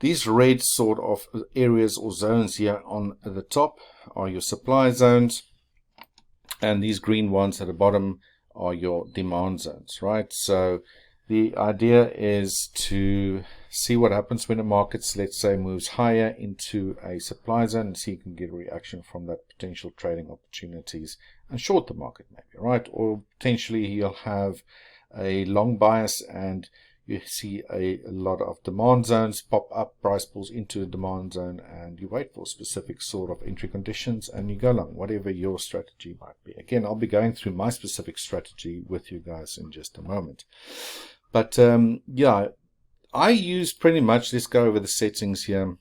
These red sort of areas or zones here on the top are your supply zones, and these green ones at the bottom are your demand zones, right? So the idea is to see what happens when the markets, let's say, moves higher into a supply zone, and see if you can get a reaction from that potential trading opportunities and short the market maybe, right? Or potentially you'll have a long bias and you see a lot of demand zones pop up, price pulls into a demand zone, and you wait for specific sort of entry conditions and you go long, whatever your strategy might be. Again, I'll be going through my specific strategy with you guys in just a moment. But yeah, I use pretty much, let's go over the settings here.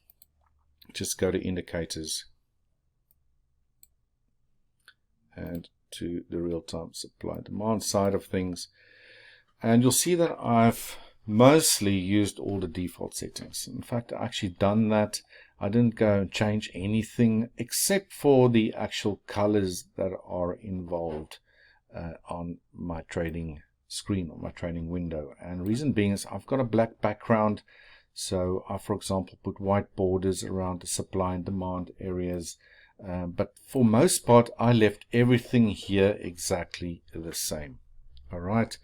Just go to indicators and to the real-time supply demand side of things. And you'll see that I've mostly used all the default settings. In fact, I actually done that. I didn't go and change anything except for the actual colors that are involved on my trading screen or my trading window. And reason being is I've got a black background, so I, for example, put white borders around the supply and demand areas, but for most part I left everything here exactly the same. All right,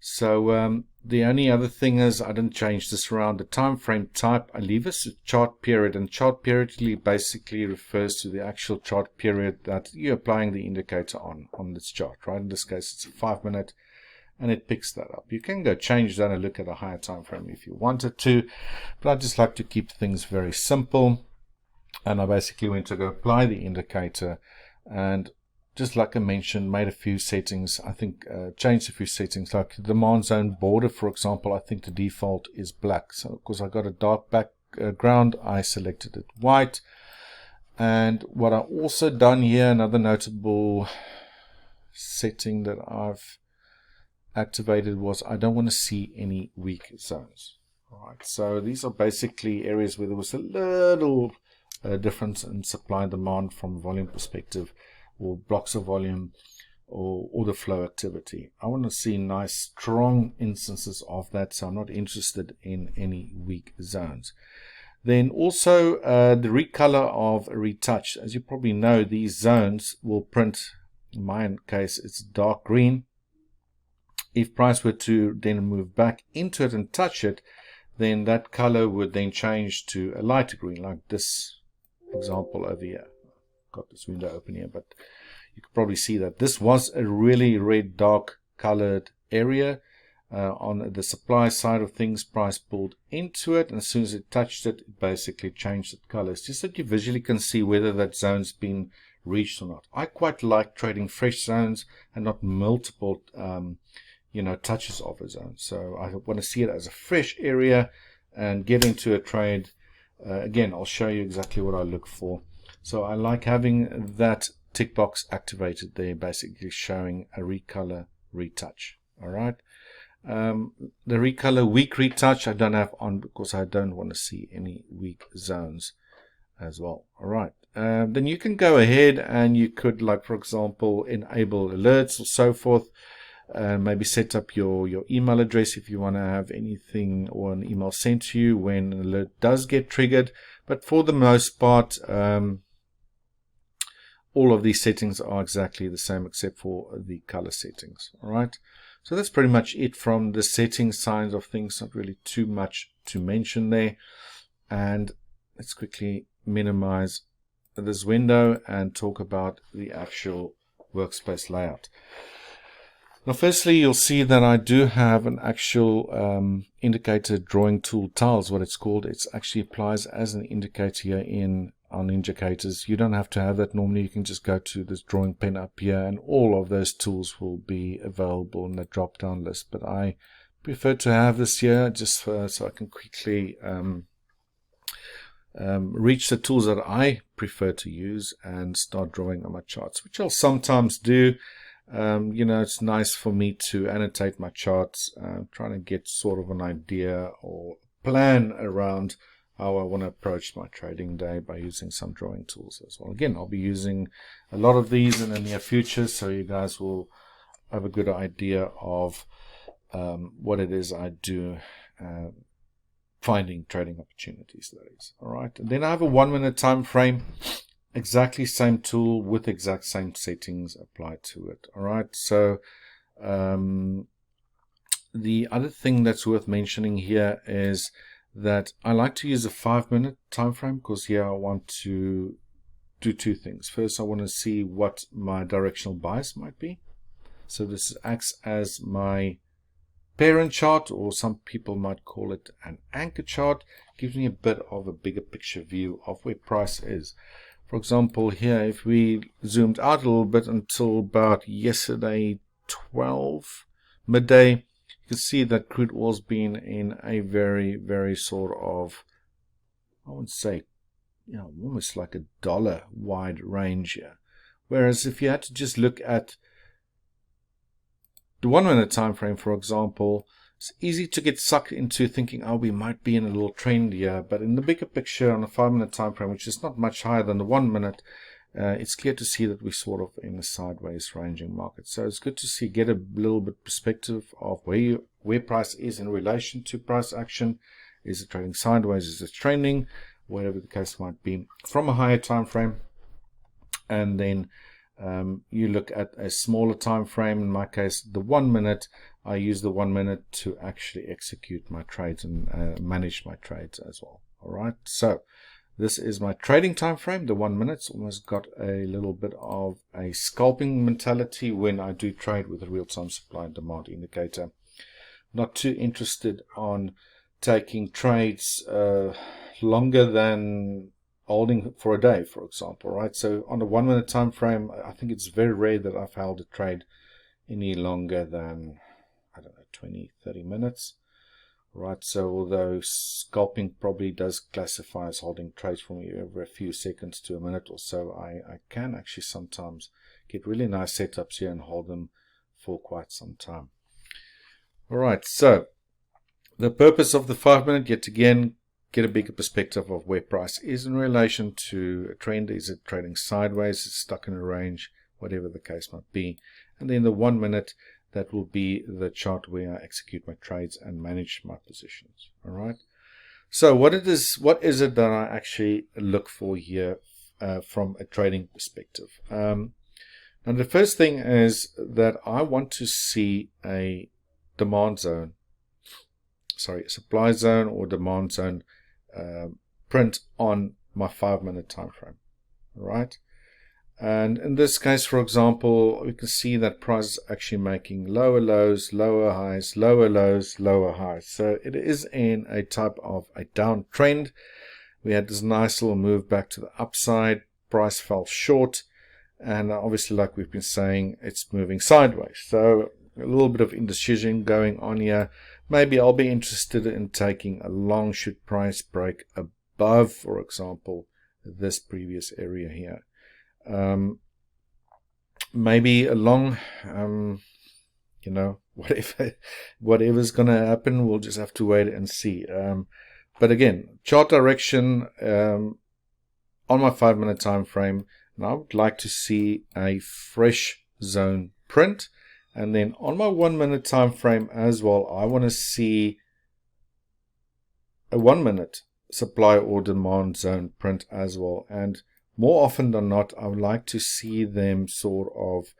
so the only other thing is I didn't change this around. The time frame type, I leave as a chart period, and chart period basically refers to the actual chart period that you're applying the indicator on this chart, right? In this case it's a 5 minute, and it picks that up. You can go change that and look at a higher time frame if you wanted to, but I just like to keep things very simple. And I basically went to go apply the indicator, and just like I mentioned, made a few settings. I think changed a few settings, like the demand zone border, for example. I think the default is black, so because I got a dark background, I selected it white. And what I also done here, another notable setting that I've activated, was I don't want to see any weak zones. All right, so these are basically areas where there was a little difference in supply and demand from a volume perspective, or blocks of volume, or the flow activity. I want to see nice strong instances of that, so I'm not interested in any weak zones. Then also the recolor of a retouch. As you probably know, these zones will print, in my case it's dark green. If price were to then move back into it and touch it, then that color would then change to a lighter green, like this example over here. Got this window open here, but you can probably see that this was a really red dark colored area. On the supply side of things, price pulled into it, and as soon as it touched it, it basically changed its colors, just so that you visually can see whether that zone's been reached or not. I quite like trading fresh zones and not multiple touches of a zone. So I want to see it as a fresh area and get into a trade. Again, I'll show you exactly what I look for. So I like having that tick box activated there, basically showing a recolor retouch. All right. The recolor weak retouch I don't have on because I don't want to see any weak zones as well. All right. Then you can go ahead and you could, like, for example, enable alerts or so forth. Maybe set up your email address if you want to have anything or an email sent to you when an alert does get triggered. But for the most part, all of these settings are exactly the same except for the color settings. All right, so that's pretty much it from the settings side of things. Not really too much to mention there. And let's quickly minimize this window and talk about the actual workspace layout. Now, firstly, you'll see that I do have an actual indicator drawing tool tiles, what it's called. It actually applies as an indicator here on Ninjacators. You don't have to have that normally. You can just go to this drawing pen up here, and all of those tools will be available in the drop-down list. But I prefer to have this here just so I can quickly reach the tools that I prefer to use and start drawing on my charts, which I'll sometimes do. It's nice for me to annotate my charts, trying to get sort of an idea or plan around how I want to approach my trading day by using some drawing tools as well. Again, I'll be using a lot of these in the near future, so you guys will have a good idea of what it is I do finding trading opportunities, that is. All right, and then I have a 1 minute time frame, exactly same tool with exact same settings applied to it. All right, so the other thing that's worth mentioning here is that I like to use a 5 minute time frame, because here I want to do two things. First, I want to see what my directional bias might be. So this acts as my parent chart, or some people might call it an anchor chart. Gives me a bit of a bigger picture view of where price is. For example, here, if we zoomed out a little bit until about yesterday 12 midday, you can see that crude oil's been in a very sort of, I would say, almost like a dollar wide range here. Whereas if you had to just look at the 1 minute time frame, for example, it's easy to get sucked into thinking, oh, we might be in a little trend here. But in the bigger picture, on a 5 minute time frame, which is not much higher than the 1 minute, it's clear to see that we're sort of in a sideways ranging market. So it's good to see, get a little bit perspective of where price is in relation to price action. Is it trading sideways? Is it trending? Whatever the case might be, from a higher time frame. And then you look at a smaller time frame. In my case, the 1 minute. I use the 1 minute to actually execute my trades and manage my trades as well. All right, so this is my trading time frame. The 1 minute's almost got a little bit of a scalping mentality when I do trade with a real-time supply and demand indicator. Not too interested on taking trades longer than holding for a day, for example, right? So on the 1 minute time frame, I think it's very rare that I've held a trade any longer than, I don't know, 20-30 minutes, right? So although scalping probably does classify as holding trades from over a few seconds to a minute or so, I can actually sometimes get really nice setups here and hold them for quite some time. All right, so the purpose of the 5 minute, yet again, get a bigger perspective of where price is in relation to a trend. Is it trading sideways? Is it stuck in a range? Whatever the case might be. And then the 1 minute, that will be the chart where I execute my trades and manage my positions. All right. So what is it that I actually look for here from a trading perspective? Now the first thing is that I want to see a demand zone, supply zone or demand zone print on my 5 minute time frame. All right. And in this case, for example, we can see that price is actually making lower lows, lower highs, lower lows, lower highs. So it is in a type of a downtrend. We had this nice little move back to the upside. Price fell short. And obviously, like we've been saying, it's moving sideways. So a little bit of indecision going on here. Maybe I'll be interested in taking a long should price break above, for example, this previous area here. Maybe a long, whatever's going to happen, we'll just have to wait and see. But again, chart direction on my 5 minute time frame, and I would like to see a fresh zone print. And then on my 1 minute time frame as well, I want to see a 1 minute supply or demand zone print as well. And more often than not, I would like to see them sort of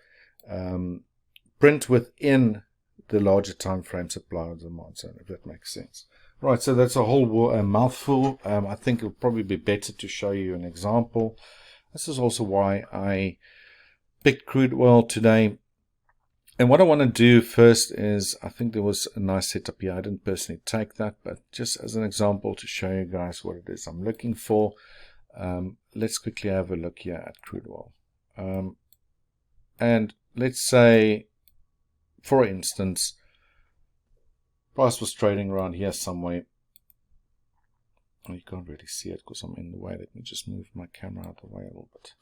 print within the larger time frame supply or demand zone, if that makes sense. Right, so that's a whole mouthful. I think it'll probably be better to show you an example. This is also why I picked crude oil today. And what I want to do first is, I think there was a nice setup here. I didn't personally take that, but just as an example to show you guys what it is I'm looking for. Let's quickly have a look here at crude oil. And let's say, for instance, price was trading around here somewhere. Oh, you can't really see it because I'm in the way. Let me just move my camera out of the way a little bit.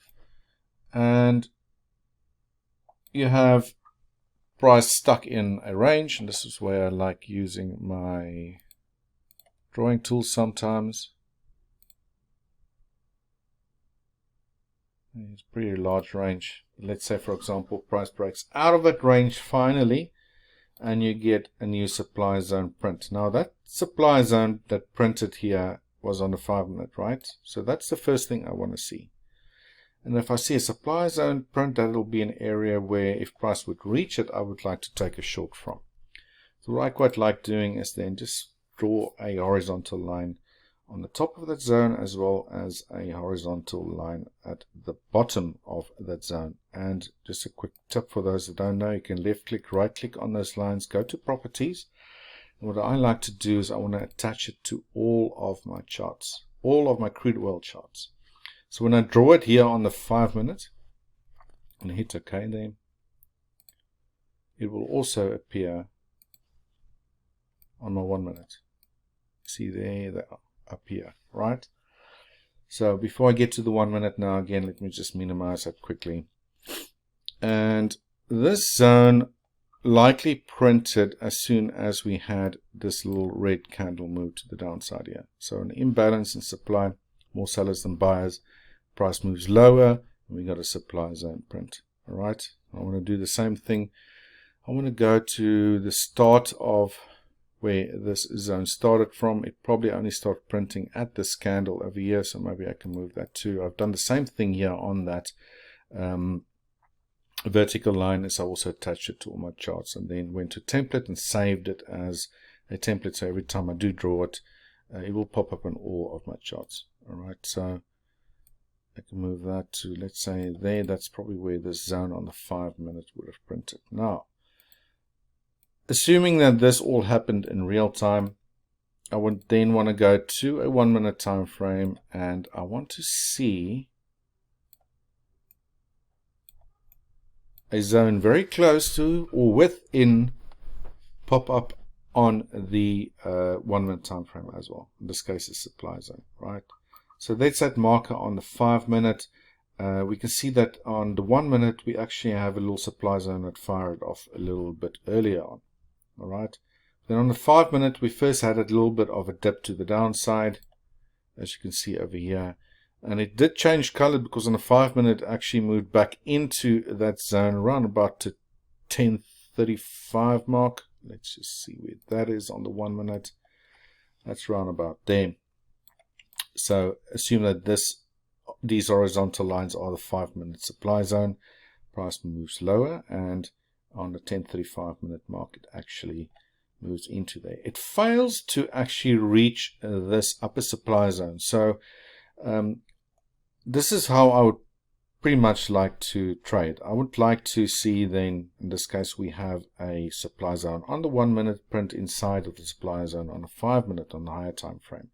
And you have price stuck in a range, and this is where I like using my drawing tool sometimes. It's a pretty large range. Let's say, for example, price breaks out of that range finally, and you get a new supply zone print. Now that supply zone that printed here was on the 5 minute, right? So that's the first thing I want to see. And if I see a supply zone print, that'll be an area where if price would reach it, I would like to take a short from. So what I quite like doing is then just draw a horizontal line on the top of that zone, as well as a horizontal line at the bottom of that zone. And just a quick tip for those that don't know, you can left click, right click on those lines, go to properties. And what I like to do is I want to attach it to all of my charts, all of my crude oil charts. So when I draw it here on the 5 minute and hit OK, then it will also appear on my 1 minute. See there, they are up here, right? So before I get to the 1 minute now, again, let me just minimize that quickly. And this zone likely printed as soon as we had this little red candle move to the downside here. So an imbalance in supply, more sellers than buyers, price moves lower, and we got a supply zone print. All right, I want to do the same thing. I want to go to the start of where this zone started from. It probably only started printing at this candle over here, so maybe I can move that too. I've done the same thing here on that vertical line, as I also attached it to all my charts, and then went to template and saved it as a template. So every time I do draw it, it will pop up on all of my charts. All right, so I can move that to, let's say there. That's probably where this zone on the 5 minute would have printed. Now, assuming that this all happened in real time, I would then want to go to a 1 minute time frame, and I want to see a zone very close to or within pop up on the 1 minute time frame as well. In this case, a supply zone, right? So that's that marker on the 5 minute. We can see that on the 1 minute we actually have a little supply zone that fired off a little bit earlier on. All right. Then on the 5 minute, we first had a little bit of a dip to the downside, as you can see over here. And it did change color because on the 5 minute, it actually moved back into that zone around about the 10:35 mark. Let's just see where that is on the 1 minute. That's around about there. So assume that these horizontal lines are the 5 minute supply zone. Price moves lower, and on the 10:35 minute mark, it actually moves into there. It fails to actually reach this upper supply zone. So this is how I would pretty much like to trade. I would like to see then, in this case, we have a supply zone on the 1 minute print inside of the supply zone on the 5 minute on the higher time frame.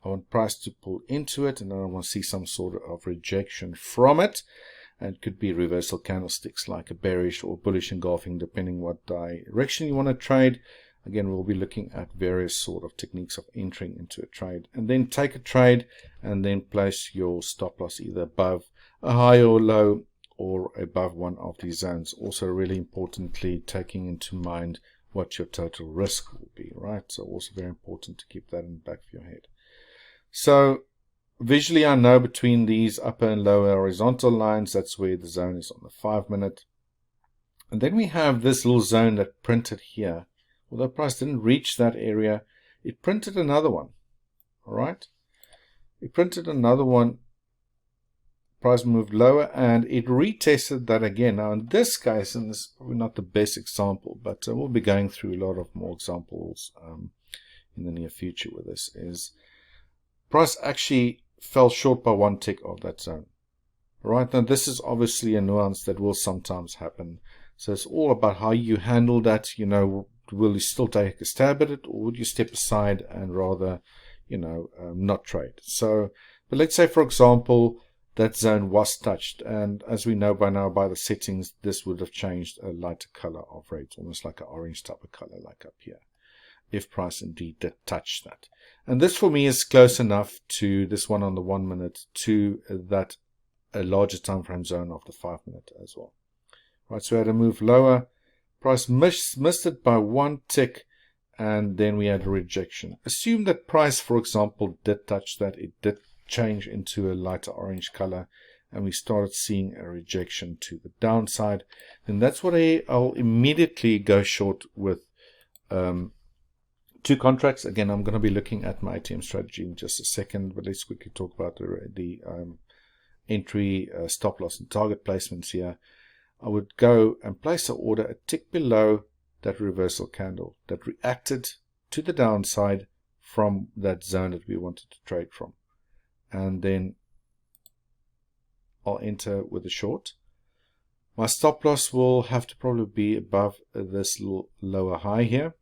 I want price to pull into it, and then I want to see some sort of rejection from it. And it could be reversal candlesticks like a bearish or bullish engulfing, depending what direction you want to trade. Again, we'll be looking at various sort of techniques of entering into a trade, and then take a trade and then place your stop loss either above a high or low or above one of these zones. Also, really importantly, taking into mind what your total risk will be, right? So also very important to keep that in the back of your head. So visually, I know between these upper and lower horizontal lines, that's where the zone is on the 5 minute. And then we have this little zone that printed here. Although price didn't reach that area, it printed another one. All right. It printed another one. Price moved lower, and it retested that again. Now, in this case, and this is probably not the best example, but we'll be going through a lot of more examples in the near future with this, is price actually fell short by 1 tick of that zone. Right, now this is obviously a nuance that will sometimes happen. So it's all about how you handle that. You know, will you still take a stab at it, or would you step aside and rather, you know, not trade? So, but let's say, for example, that zone was touched, and as we know by now by the settings, this would have changed a lighter color of red, almost like an orange type of color, like up here, if price indeed did touch that. And this for me is close enough to this one on the 1 minute to that a larger time frame zone of the 5 minute as well. Right, so we had a move lower. Price missed it by 1 tick, and then we had a rejection. Assume that price, for example, did touch that. It did change into a lighter orange color, and we started seeing a rejection to the downside, then that's what I'll immediately go short with 2 contracts. Again, I'm going to be looking at my ATM strategy in just a second, but let's quickly talk about the entry, stop loss, and target placements here. I would go and place an order a tick below that reversal candle that reacted to the downside from that zone that we wanted to trade from. And then I'll enter with a short. My stop loss will have to probably be above this lower high here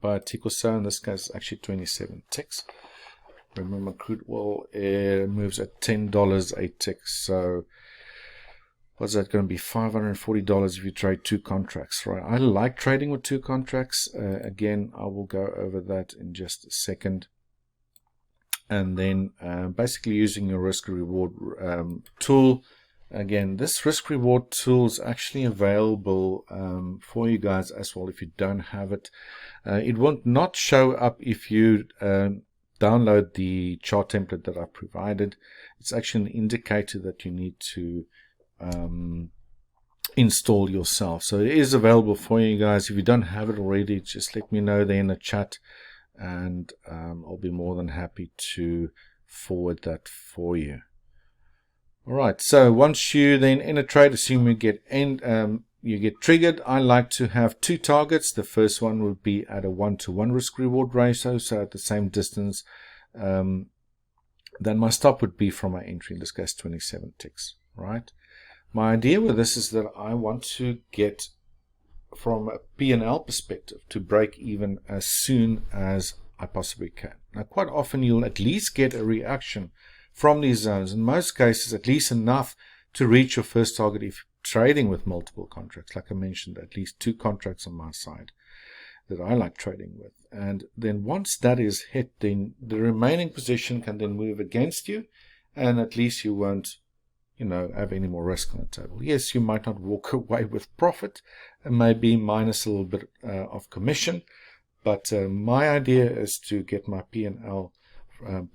by a tick or so. In this case, actually 27 ticks. Remember, crude oil moves at $10 a tick. So what's that going to be? $540 if you trade 2 contracts, right? I like trading with 2 contracts. Again, I will go over that in just a second. And then basically using your risk reward tool. Again, this risk reward tool is actually available for you guys as well if you don't have it. It will not show up if you download the chart template that I provided. It's actually an indicator that you need to install yourself. So it is available for you guys. If you don't have it already, just let me know there in the chat, and I'll be more than happy to forward that for you. Alright, so once you then in a trade, assume you get triggered, I like to have 2 targets. The first one would be at a 1-to-1 risk reward ratio, so at the same distance. Then my stop would be from my entry, in this case 27 ticks, right? My idea with this is that I want to get, from a P&L perspective, to break even as soon as I possibly can. Now, quite often you'll at least get a reaction from these zones. In most cases, at least enough to reach your first target if trading with multiple contracts. Like I mentioned, at least 2 contracts on my side that I like trading with. And then once that is hit, then the remaining position can then move against you, and at least you won't, have any more risk on the table. Yes, you might not walk away with profit, and maybe minus a little bit of commission, but my idea is to get my P&L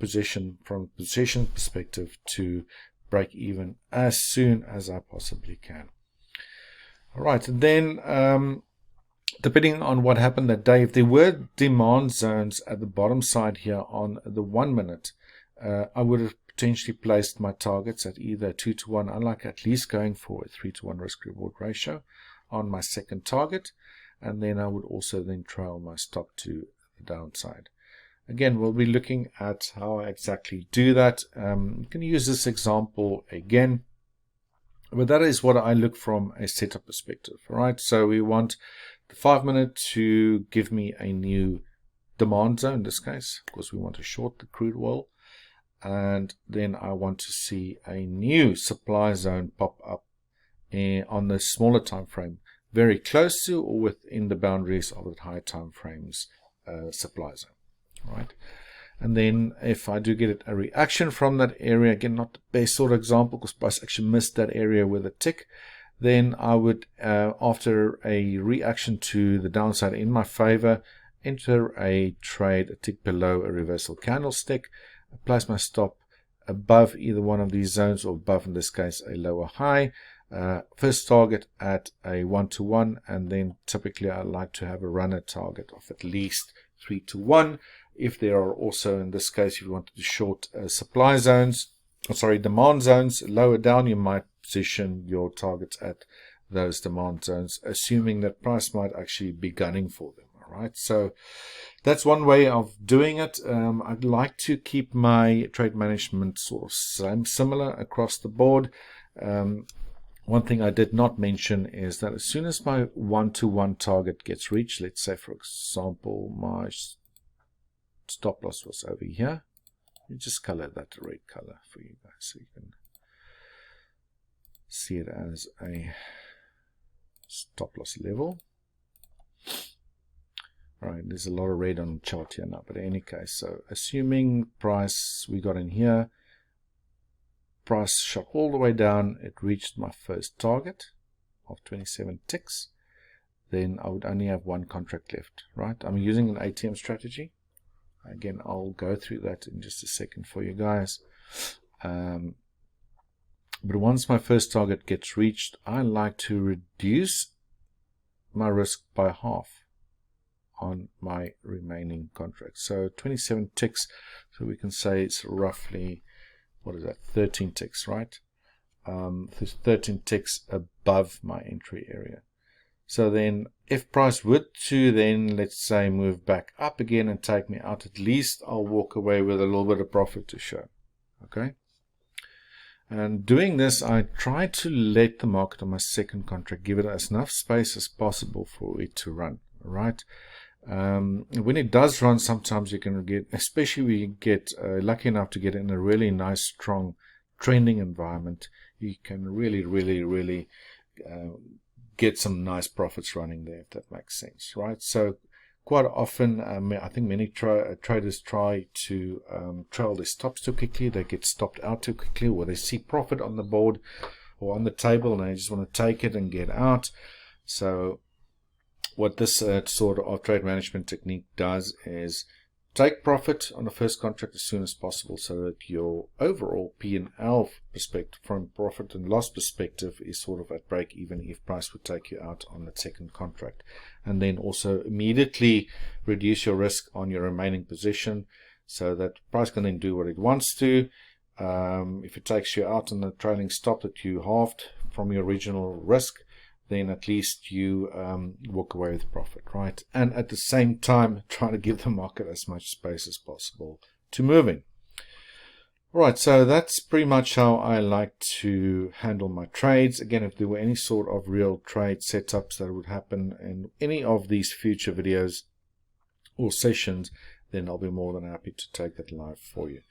position from a position perspective to break even as soon as I possibly can. All right, and then depending on what happened that day, if there were demand zones at the bottom side here on the 1 minute, I would have potentially placed my targets at either 2-to-1. I like at least going for a 3-to-1 risk reward ratio on my second target, and then I would also then trail my stop to the downside. Again, we'll be looking at how I exactly do that. You can use this example again, but that is what I look from a setup perspective. All right, so we want the 5 minute to give me a new demand zone, in this case, because we want to short the crude oil. And then I want to see a new supply zone pop up on the smaller time frame, very close to or within the boundaries of the high time frames supply zone. Right, and then if I do get a reaction from that area, again, not the best sort of example because price actually missed that area with a tick, then I would, after a reaction to the downside in my favor, enter a trade a tick below a reversal candlestick, place my stop above either one of these zones, or above, in this case, a lower high. First target at a 1-to-1, and then typically I like to have a runner target of at least 3-to-1. If there are also, in this case, if you wanted to short supply zones, demand zones lower down, you might position your targets at those demand zones, assuming that price might actually be gunning for them. All right, so that's one way of doing it. I'd like to keep my trade management sort of similar across the board. One thing I did not mention is that as soon as my 1-to-1 target gets reached, let's say, for example, my stop loss was over here. You just color that a red color for you guys so you can see it as a stop loss level. All right, there's a lot of red on the chart here now, but in any case, so assuming price we got in here, price shot all the way down, it reached my first target of 27 ticks, then I would only have 1 contract left, right? I'm using an ATM strategy. Again, I'll go through that in just a second for you guys. But once my first target gets reached, I like to reduce my risk by half on my remaining contracts. So 27 ticks, so we can say it's roughly, what is that, 13 ticks, right? There's 13 ticks above my entry area. So then if price would to then, let's say, move back up again and take me out, at least I'll walk away with a little bit of profit to show. Okay. And doing this, I try to let the market on my second contract give it as enough space as possible for it to run. Right. When it does run, sometimes you can get, especially when you get lucky enough to get in a really nice, strong trending environment, you can really get some nice profits running there, if that makes sense, right? So quite often, I think many traders try to trail their stops too quickly. They get stopped out too quickly, or they see profit on the board or on the table and they just want to take it and get out. So what this sort of trade management technique does is take profit on the first contract as soon as possible, so that your overall P&L perspective, from profit and loss perspective, is sort of at break even if price would take you out on the second contract. And then also immediately reduce your risk on your remaining position, so that price can then do what it wants to. If it takes you out on the trailing stop that you halved from your original risk, then at least you walk away with profit, right? And at the same time, try to give the market as much space as possible to moving. Right, so that's pretty much how I like to handle my trades. Again, if there were any sort of real trade setups that would happen in any of these future videos or sessions, then I'll be more than happy to take that live for you.